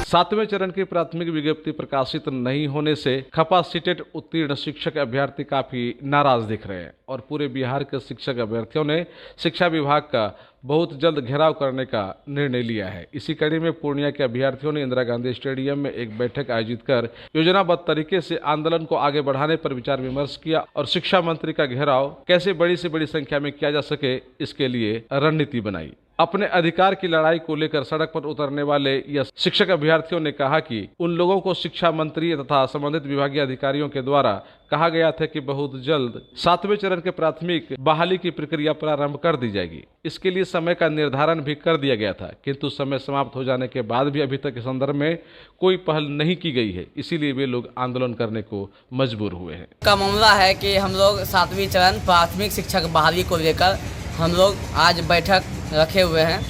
7वें चरण की प्राथमिक विज्ञप्ति प्रकाशित नहीं होने से खपा सीटेट उत्तीर्ण शिक्षक अभ्यर्थी काफी नाराज दिख रहे हैं और पूरे बिहार के शिक्षक अभ्यर्थियों ने शिक्षा विभाग का बहुत जल्द घेराव करने का निर्णय लिया है। इसी कड़ी में पूर्णिया के अभ्यर्थियों ने इंदिरा गांधी स्टेडियम में एक बैठक आयोजित कर योजनाबद्ध तरीके से आंदोलन को आगे बढ़ाने पर विचार विमर्श किया और शिक्षा मंत्री का घेराव कैसे बड़ी से बड़ी संख्या में किया जा सके इसके लिए रणनीति बनाई। अपने अधिकार की लड़ाई को लेकर सड़क पर उतरने वाले यह शिक्षक अभ्यर्थियों ने कहा कि उन लोगों को शिक्षा मंत्री तथा संबंधित विभागीय अधिकारियों के द्वारा कहा गया था कि बहुत जल्द 7वें चरण के प्राथमिक बहाली की प्रक्रिया प्रारंभ कर दी जाएगी। इसके लिए समय का निर्धारण भी कर दिया गया था, किंतु समय समाप्त हो जाने के बाद भी अभी तक इस संदर्भ में कोई पहल नहीं की गई है। इसीलिए वे लोग आंदोलन करने को मजबूर हुए हैं। का मामला है कि हम लोग 7वीं चरण प्राथमिक शिक्षक बहाली को लेकर हम लोग आज बैठक रखे हुए हैं।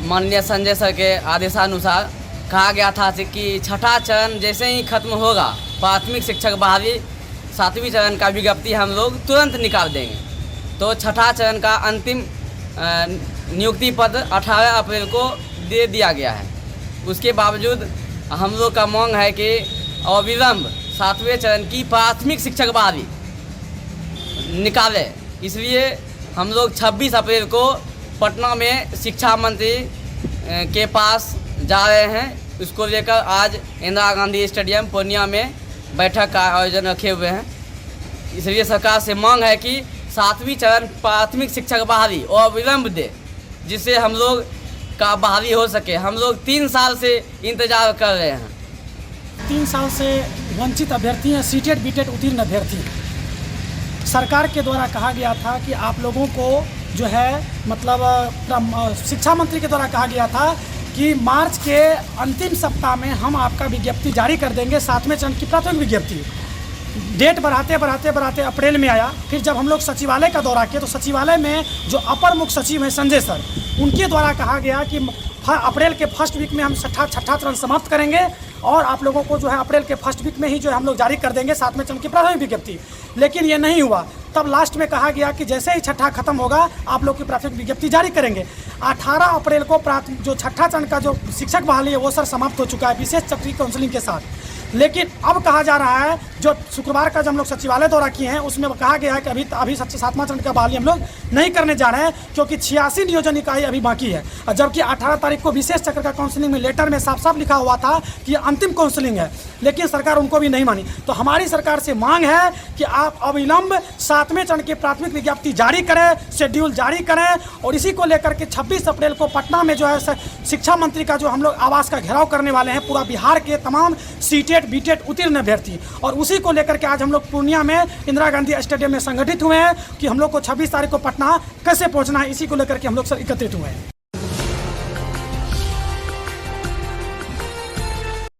माननीय संजय सर के आदेशानुसार कहा गया था कि छठा चरण जैसे ही खत्म होगा प्राथमिक शिक्षक बहाली 7वीं चरण का विज्ञप्ति हम लोग तुरंत निकाल देंगे। तो छठा चरण का अंतिम नियुक्ति पत्र 18 अप्रैल को दे दिया गया है। उसके बावजूद हम लोग का मांग है कि अविलंब 7वें चरण की प्राथमिक शिक्षक बहाली निकाले। इसलिए हम लोग 26 अप्रैल को पटना में शिक्षा मंत्री के पास जा रहे हैं। उसको लेकर आज इंदिरा गांधी स्टेडियम पूर्णिया में बैठक का आयोजन रखे हुए हैं। इसलिए सरकार से मांग है कि 7वीं चरण प्राथमिक शिक्षक बहाली और विलंब दे, जिससे हम लोग का बहाली हो सके। हम लोग 3 साल से इंतजार कर रहे हैं। 3 साल से वंचित अभ्यर्थी हैं, सीटेट बीटेट उत्तीर्ण अभ्यर्थी। सरकार के द्वारा कहा गया था कि आप लोगों को जो है मतलब शिक्षा मंत्री के द्वारा कहा गया था कि मार्च के अंतिम सप्ताह में हम आपका विज्ञप्ति जारी कर देंगे 7वें चरण की प्राथमिक विज्ञप्ति। डेट बढ़ाते अप्रैल में आया। फिर जब हम लोग सचिवालय का दौरा किए तो सचिवालय में जो अपर मुख्य सचिव हैं संजय सर, उनके द्वारा कहा गया कि अप्रैल के फर्स्ट वीक में हम छठा चरण समाप्त करेंगे और आप लोगों को जो है अप्रैल के फर्स्ट वीक में ही जो है हम लोग जारी कर देंगे 7वें चरण की प्राथमिक विज्ञप्ति। लेकिन ये नहीं हुआ। तब लास्ट में कहा गया कि जैसे ही छठा खत्म होगा आप लोग की प्राथमिक विज्ञप्ति जारी करेंगे। 18 अप्रैल को जो छठा चरण का जो शिक्षक बहाली है वो सर समाप्त हो चुका है विशेष चक्रीय काउंसलिंग के साथ। लेकिन अब कहा जा रहा है, जो शुक्रवार का जब हम लोग सचिवालय दौरा किए हैं उसमें कहा गया है कि अभी 7वां चरण का बहाली हम लोग नहीं करने जा रहे हैं, क्योंकि 86 नियोजन इकाई अभी बाकी है। जबकि 18 तारीख को विशेष चक्र का काउंसलिंग में लेटर में साफ साफ लिखा हुआ था कि अंतिम काउंसलिंग है, लेकिन सरकार उनको भी नहीं मानी। तो हमारी सरकार से मांग है कि आप अविलंब 7वें चरण की प्राथमिक विज्ञप्ति जारी करें, शेड्यूल जारी करें और इसी को लेकर के 26 अप्रैल को पटना में जो है शिक्षा मंत्री का जो हम लोग आवास का घेराव करने वाले हैं, पूरा बिहार के तमाम सीटेट बीटेट उत्तीर्ण अभ्यर्थी। और उसी को लेकर के आज हम लोग पूर्णिया में इंदिरा गांधी स्टेडियम में संगठित हुए हैं कि हम लोग को 26 तारीख को पटना कैसे पहुंचना है, इसी को लेकर के हम लोग सर एकत्रित हुए हैं।